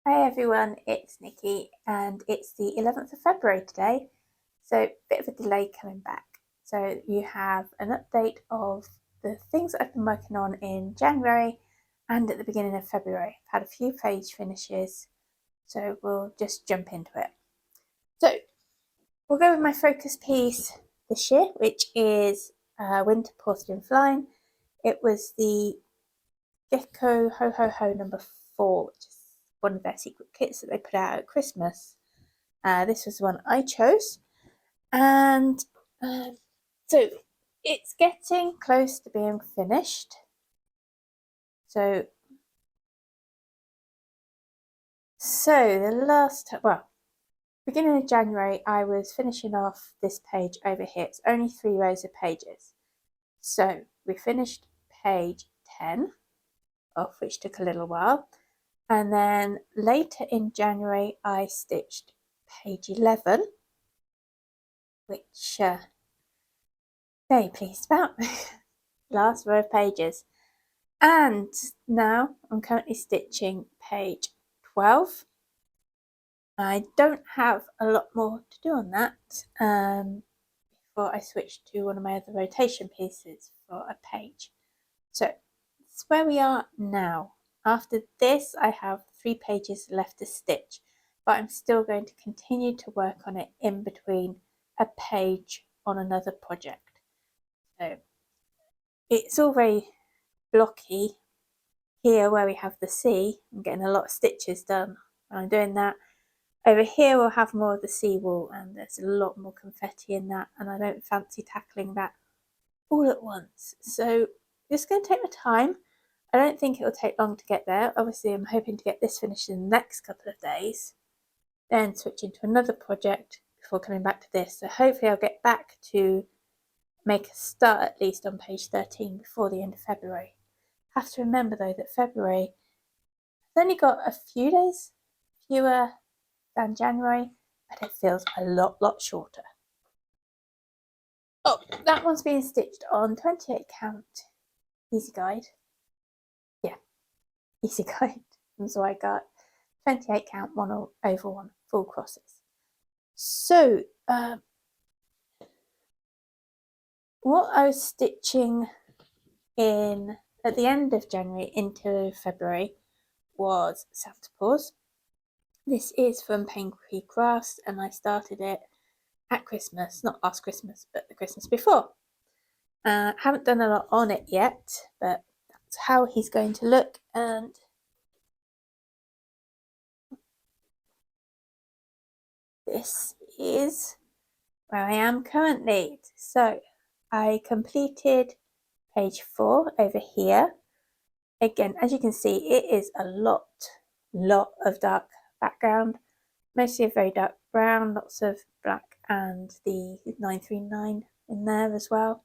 Hi everyone, it's Nikki and it's the 11th of February today, so a bit of a delay coming back. So you have an update of the things that I've been working on in January and at the beginning of February. I've had a few page finishes, so we'll just jump into it. So we'll go with my focus piece this year, which is Winter Porth Dinllaen. It was the Gecko Ho Ho Ho number 4, which is one of their secret kits that they put out at Christmas. This was the one I chose, and so it's getting close to being finished. So the last, beginning of January, I was finishing off this page over here. It's only 3 rows of pages. So we finished page 10 off, which took a little while. And then later in January, I stitched page 11, which very pleased about. Last row of pages. And now I'm currently stitching page 12. I don't have a lot more to do on that before I switch to one of my other rotation pieces for a page. So that's where we are now. After this, I have 3 pages left to stitch, but I'm still going to continue to work on it in between a page on another project. So it's all very blocky here where we have the sea. I'm getting a lot of stitches done when I'm doing that. Over here we'll have more of the seawall, and there's a lot more confetti in that, and I don't fancy tackling that all at once. So it's going to take my time. I don't think it will take long to get there. Obviously I'm hoping to get this finished in the next couple of days, then switch into another project before coming back to this. So hopefully I'll get back to make a start at least on page 13 before the end of February. I have to remember though that February has only got a few days fewer than January, but it feels a lot shorter. Oh, that one's being stitched on 28 count easy guide. Yeah, easy guide. So I got 28 count 1/1 full crosses. So what I was stitching in at the end of January into February was Santa Paws. This is from Pain Creek Crafts, and I started it at Christmas, not last Christmas, but the Christmas before. Haven't done a lot on it yet, but that's how he's going to look, and this is where I am currently. So I completed page 4 over here. Again, as you can see, it is a lot of dark background, mostly a very dark brown, lots of black and the 939 in there as well.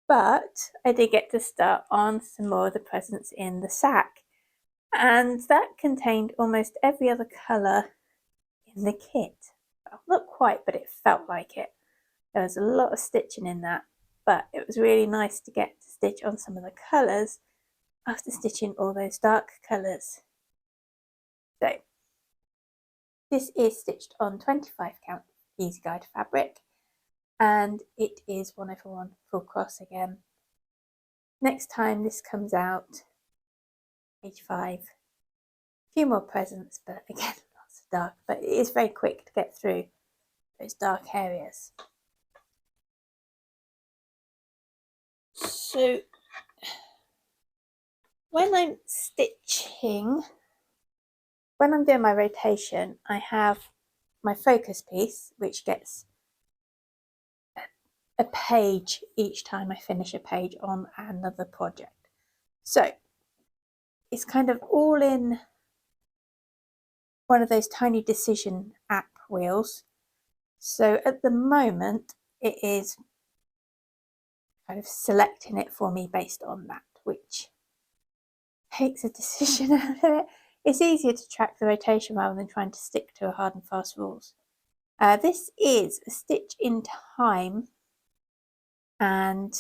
But I did get to start on some more of the presents in the sack, and that contained almost every other colour in the kit. Well, not quite, but it felt like it. There was a lot of stitching in that, but it was really nice to get to stitch on some of the colours after stitching all those dark colours. So this is stitched on 25 count easy guide fabric, and it is 1/1 full cross again. Next time this comes out, page 5, a few more presents, but again lots of dark, but it is very quick to get through those dark areas. So when I'm stitching, when I'm doing my rotation, I have my focus piece, which gets a page each time I finish a page on another project. So it's kind of all in one of those tiny decision app wheels. So at the moment it is kind of selecting it for me based on that, which takes a decision out of it. It's easier to track the rotation rather than trying to stick to a hard and fast rules. This is a Stich In Time, and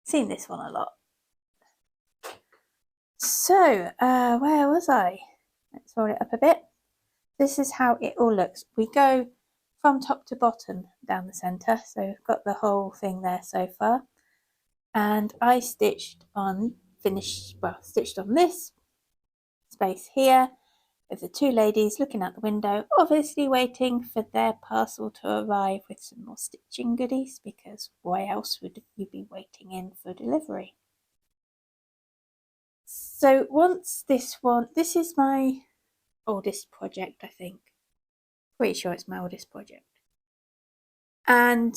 seen this one a lot. So, where was I? Let's roll it up a bit. This is how it all looks. We go from top to bottom down the centre, so we've got the whole thing there so far. And I stitched on this space here with the two ladies looking out the window, obviously waiting for their parcel to arrive with some more stitching goodies, because why else would you be waiting in for delivery? So once this is my oldest project, I think. Pretty sure it's my oldest project. And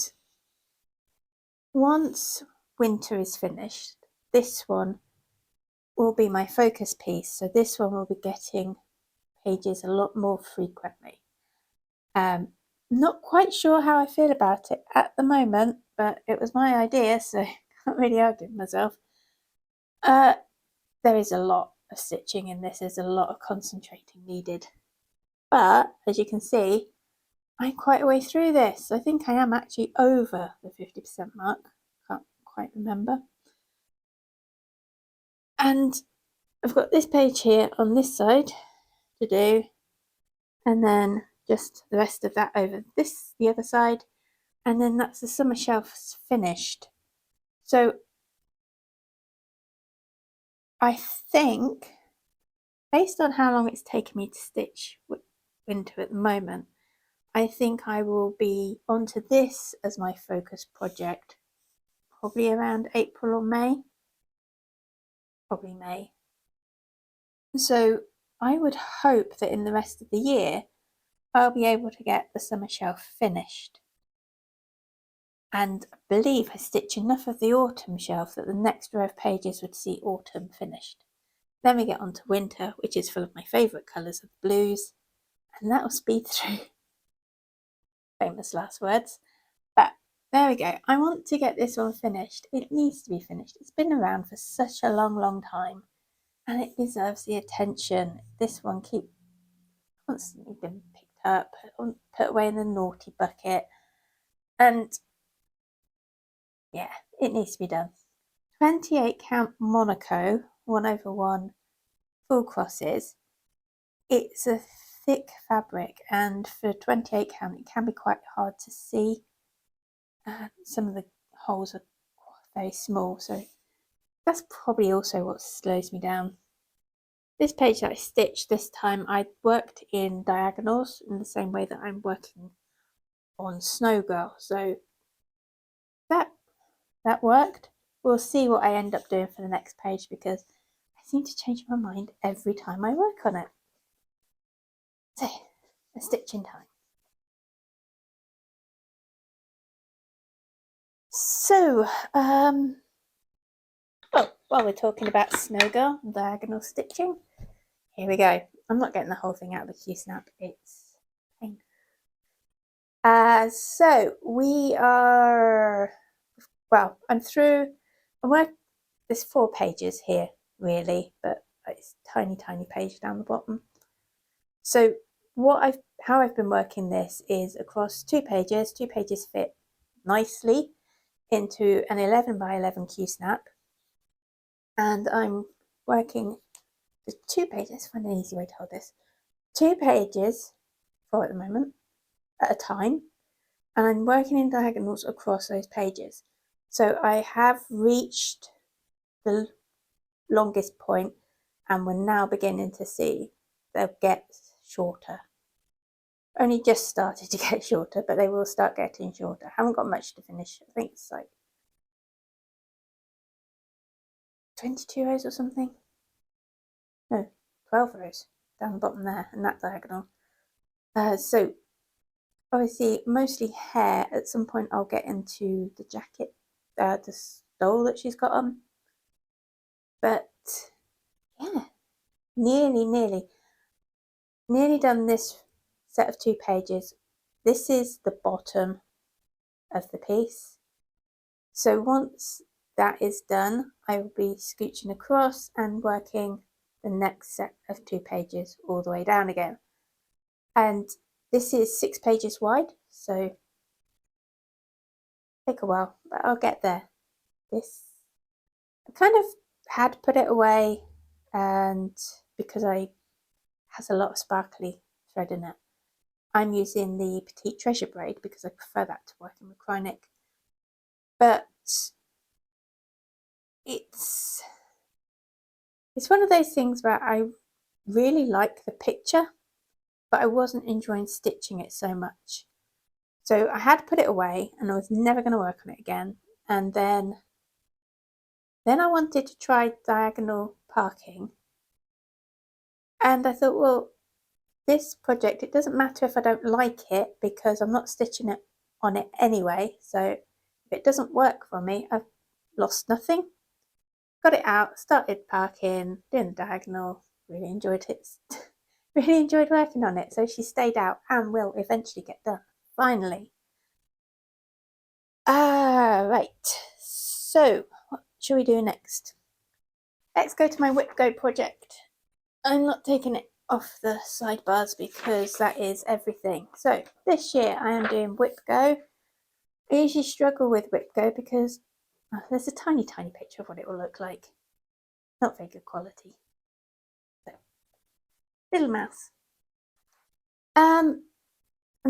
once winter is finished, this one will be my focus piece. So this one will be getting pages a lot more frequently. Not quite sure how I feel about it at the moment, but it was my idea, so I can't really argue with myself. There is a lot of stitching in this, there's a lot of concentrating needed. But as you can see, I'm quite a way through this. I think I am actually over the 50% mark. Can't quite remember. And I've got this page here on this side to do, and then just the rest of that over the other side, and then that's the summer shelves finished. So I think, based on how long it's taken me to stitch winter at the moment, I think I will be onto this as my focus project probably around April or May. Probably May. So I would hope that in the rest of the year I'll be able to get the summer shelf finished. And I believe I stitch enough of the autumn shelf that the next row of pages would see autumn finished. Then we get on to winter, which is full of my favourite colours of blues, and that will speed through. Famous last words. But there we go. I want to get this one finished. It needs to be finished. It's been around for such a long time, and it deserves the attention. This one keeps constantly been picked up, put away in the naughty bucket, and yeah, it needs to be done. 28 count Monaco 1/1 full crosses. It's a thick fabric, and for 28 count it can be quite hard to see. Some of the holes are very small, so that's probably also what slows me down. This page that I stitched this time, I worked in diagonals in the same way that I'm working on Snow Girl, so that worked. We'll see what I end up doing for the next page, because I seem to change my mind every time I work on it. So, a stitch in time. So, while we're talking about Snow Girl and diagonal stitching, here we go. I'm not getting the whole thing out of the Q-snap, it's pain. So we are, well, I'm through, there's 4 pages here really, but it's tiny page down the bottom. So how I've been working this is across 2 pages. 2 pages fit nicely into an 11 by 11 Q-snap, and I'm working the 2 pages. Let's find an easy way to hold this. 2 pages for at the moment at a time, and I'm working in diagonals across those pages. So I have reached the longest point, and we're now beginning to see they'll get shorter. Only just started to get shorter, but they will start getting shorter. I haven't got much to finish. I think it's like 22 rows or something. No, 12 rows down the bottom there, and that diagonal. So obviously mostly hair. At some point I'll get into the jacket, the stole that she's got on. But yeah, nearly done this set of 2 pages. This is the bottom of the piece. So once that is done, I will be scooching across and working the next set of 2 pages all the way down again. And this is 6 pages wide, so take a while, but I'll get there. This, I kind of had put it away and because it has a lot of sparkly thread in it, I'm using the Petite Treasure braid because I prefer that to working with Chronic. But it's one of those things where I really like the picture, but I wasn't enjoying stitching it so much. So I had to put it away and I was never going to work on it again. And then I wanted to try diagonal parking. And I thought, well, this project, it doesn't matter if I don't like it because I'm not stitching it on it anyway. So if it doesn't work for me, I've lost nothing. Got it out, started parking, doing the diagonal, really enjoyed it. Really enjoyed working on it. So she stayed out and will eventually get done, finally. Right. So what shall we do next? Let's go to my Whip Go project. I'm not taking it off the sidebars because that is everything. So this year I am doing Whip Go. I usually struggle with Whip Go because there's a tiny picture of what it will look like. Not very good quality. So, little mouse. I'm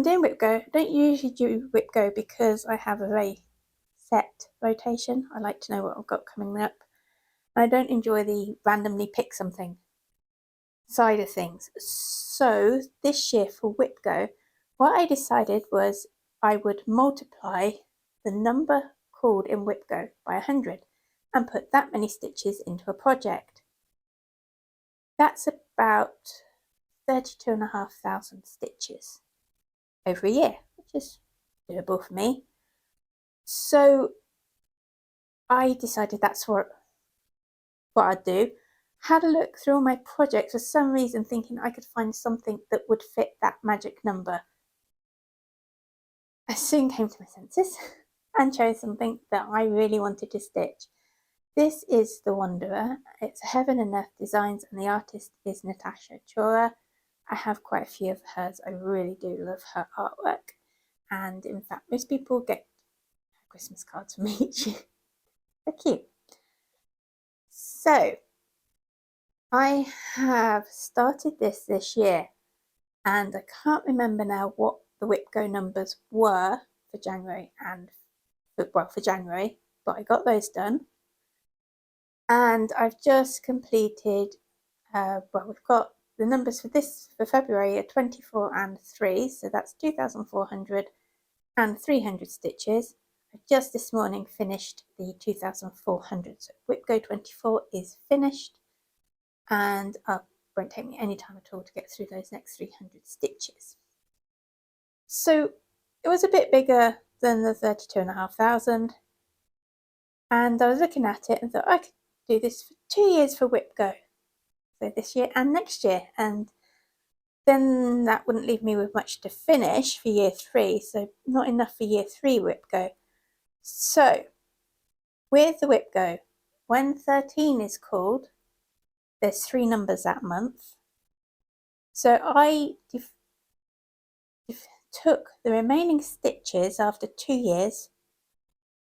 doing Whip Go. I don't usually do Whip Go because I have a very set rotation. I like to know what I've got coming up. I don't enjoy the randomly pick something side of things. So this year for Whip Go, what I decided was I would multiply the number called in Whip Go by 100 and put that many stitches into a project. That's about 32,500 stitches over a year, which is doable for me. So I decided that's what I'd do. Had a look through all my projects for some reason, thinking I could find something that would fit that magic number. I soon came to my senses and chose something that I really wanted to stitch. This is The Wanderer. It's Heaven and Earth Designs and the artist is Natasha Chora. I have quite a few of hers. I really do love her artwork. And in fact, most people get Christmas cards from me each year. They're cute. So, I have started this year and I can't remember now what the Whip Go numbers were for January for January, but I got those done. And I've just completed, we've got the numbers for February are 24 and 3, so that's 2,400 and 300 stitches. I just this morning finished the 2,400, so Whip Go 24 is finished, and it won't take me any time at all to get through those next 300 stitches. So it was a bit bigger than the 32,500, and I was looking at it and thought I could do this for 2 years for Whip Go, so this year and next year, and then that wouldn't leave me with much to finish for year 3, so not enough for year 3 Whip Go. So with the Whip Go, when 13 is called, there's 3 numbers that month. So I took the remaining stitches after 2 years,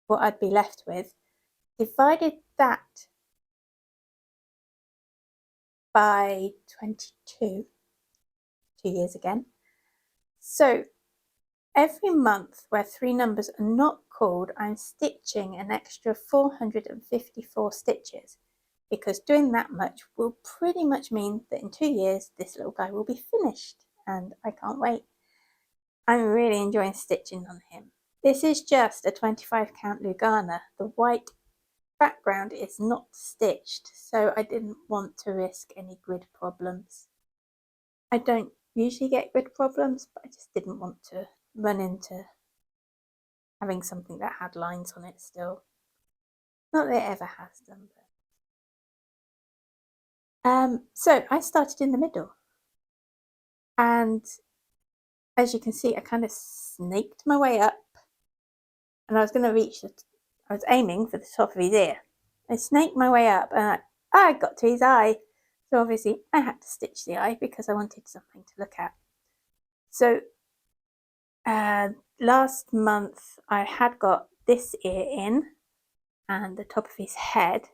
what I'd be left with, divided that by 22, 2 years again. So every month where 3 numbers are not called, I'm stitching an extra 454 stitches, because doing that much will pretty much mean that in 2 years this little guy will be finished, and I can't wait. I'm really enjoying stitching on him. This is just a 25 count Lugana. The white background is not stitched, so I didn't want to risk any grid problems. I don't usually get grid problems, but I just didn't want to run into having something that had lines on it still. Not that it ever has done, but so I started in the middle, and as you can see, I kind of snaked my way up, and I was going to reach I was aiming for the top of his ear. I snaked my way up and I got to his eye. So obviously I had to stitch the eye because I wanted something to look at. So last month I had got this ear in and the top of his head.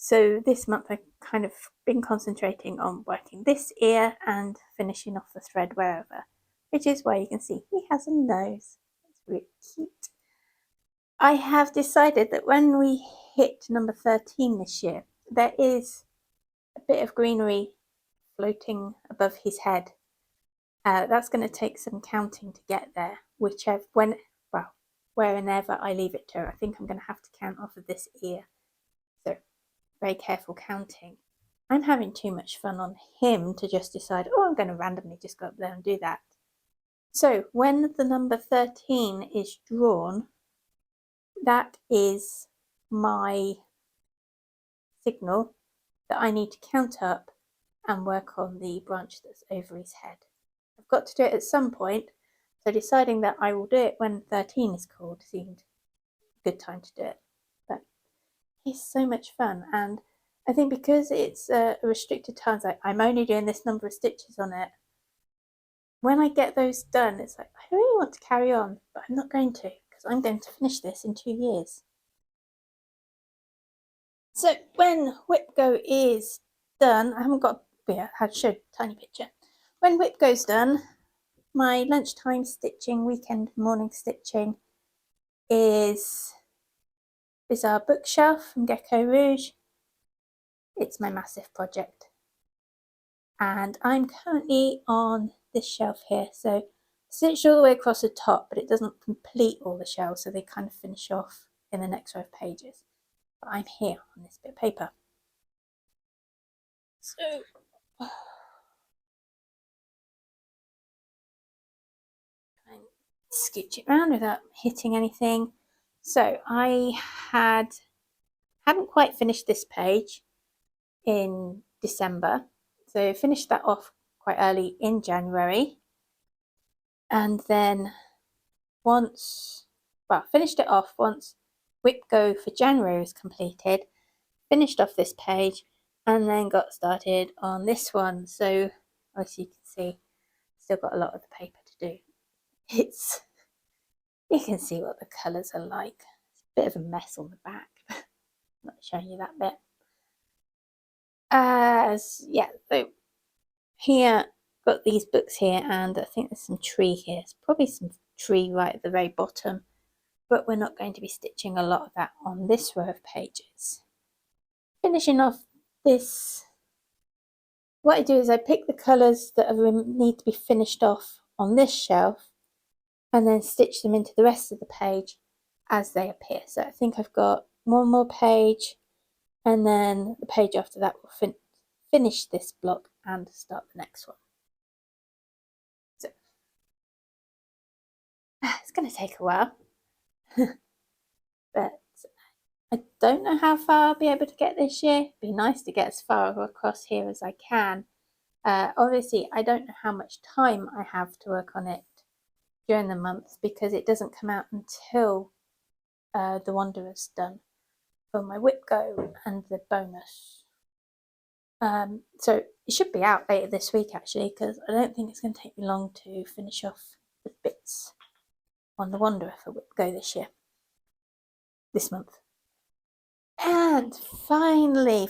So this month I've kind of been concentrating on working this ear and finishing off the thread wherever, which is why you can see he has a nose. It's really cute. I have decided that when we hit number 13 this year, there is a bit of greenery floating above his head. That's going to take some counting to get there, wherever I leave it to. I think I'm going to have to count off of this ear. So very careful counting. I'm having too much fun on him to just decide, oh, I'm going to randomly just go up there and do that. So when the number 13 is drawn, that is my signal that I need to count up and work on the branch that's over his head. I've got to do it at some point, so deciding that I will do it when 13 is called seemed a good time to do it. But it's so much fun, and I think because it's a restricted time, I'm only doing this number of stitches on it. When I get those done, it's like, I really want to carry on, but I'm not going to, because I'm going to finish this in 2 years. So when whip go is done, I haven't got, I showed a tiny picture. When whip go's done, my lunchtime stitching, weekend morning stitching is Bizzare Bookshelf from Gecko Rouge. It's my massive project. And I'm currently on this shelf here. So stitched all the way across the top, but it doesn't complete all the shelves, so they kind of finish off in the next row of pages. But I'm here on this bit of paper. So scooch it around without hitting anything. So I hadn't quite finished this page in December, so finished that off quite early in January, and then finished it off once whip go for January was completed, finished off this page, and then got started on this one. So as you can see, still got a lot of the paper to do. You can see what the colours are like. It's a bit of a mess on the back. I'm not showing you that bit. So here, got these books here, and I think there's some tree here. It's probably some tree right at the very bottom, but we're not going to be stitching a lot of that on this row of pages. Finishing off this, what I do is I pick the colours that need to be finished off on this shelf and then stitch them into the rest of the page as they appear. So I think I've got one more page, and then the page after that will finish this block and start the next one. So it's going to take a while, but I don't know how far I'll be able to get this year. It'd be nice to get as far across here as I can. Obviously, I don't know how much time I have to work on it during the month, because it doesn't come out until the Wanderer's done for my whip go and the bonus. So it should be out later this week, actually, because I don't think it's going to take me long to finish off the bits on the Wanderer for whip go this month. And finally,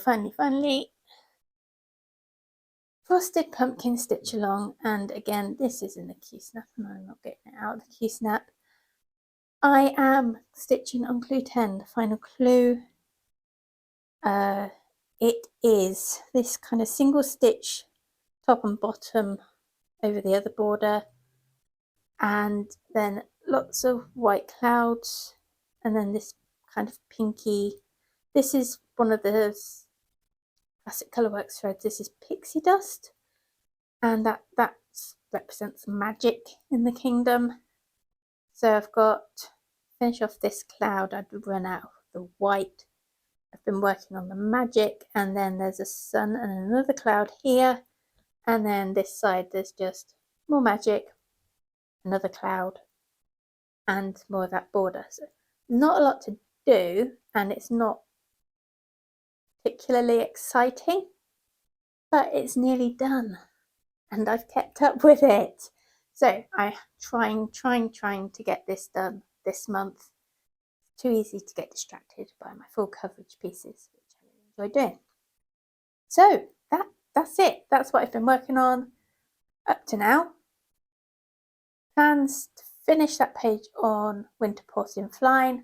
Frosted Pumpkin Stitch Along. And again, this is in the Q-snap, and I'm not getting it out of the Q-snap. I am stitching on clue 10, the final clue. It is this kind of single stitch top and bottom over the other border, and then lots of white clouds, and then this kind of pinky. This is one of the classic Colourworks threads. This is pixie dust, and that represents magic in the kingdom. So I've got, finish off this cloud, I'd run out of the white. I've been working on the magic, and then there's a sun and another cloud here, and then this side there's just more magic, another cloud, and more of that border. So not a lot to do, and it's not particularly exciting, but it's nearly done, and I've kept up with it. So I'm trying to get this done this month. Too easy to get distracted by my full coverage pieces, which I'm enjoy doing. So that's it. That's what I've been working on up to now. Plans to finish that page on Winter Porth in Flosstube.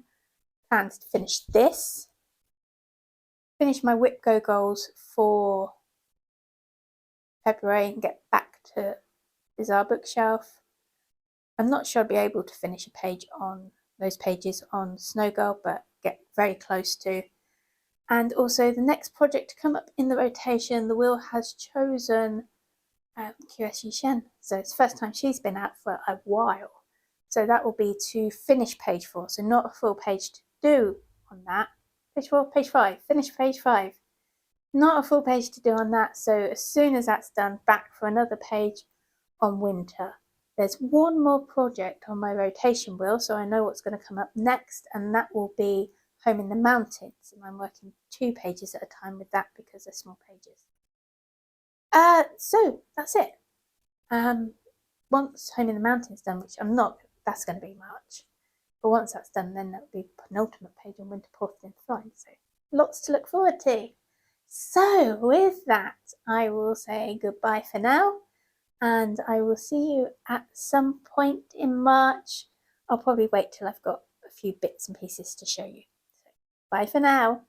Plans to finish this. Finish my Whip Go goals for February and get back to Bizzare Bookshelf. I'm not sure I'll be able to finish a page on those pages on Snow Girl, but get very close to. And also the next project to come up in the rotation, the wheel has chosen QSU Shen. So it's the first time she's been out for a while. So that will be to finish page 4. So not a full page to do on that. Page 4, page 5, finish page 5. Not a full page to do on that. So as soon as that's done, back for another page on winter. There's one more project on my rotation wheel, so I know what's going to come up next, and that will be Home in the Mountains. And I'm working 2 pages at a time with that because they're small pages. So that's it. Once Home in the Mountains done, which I'm not, that's going to be March. But once that's done, then that'll be penultimate page on Winter Porth in Flosstube. So lots to look forward to. So with that, I will say goodbye for now. And I will see you at some point in March. I'll probably wait till I've got a few bits and pieces to show you. So, bye for now.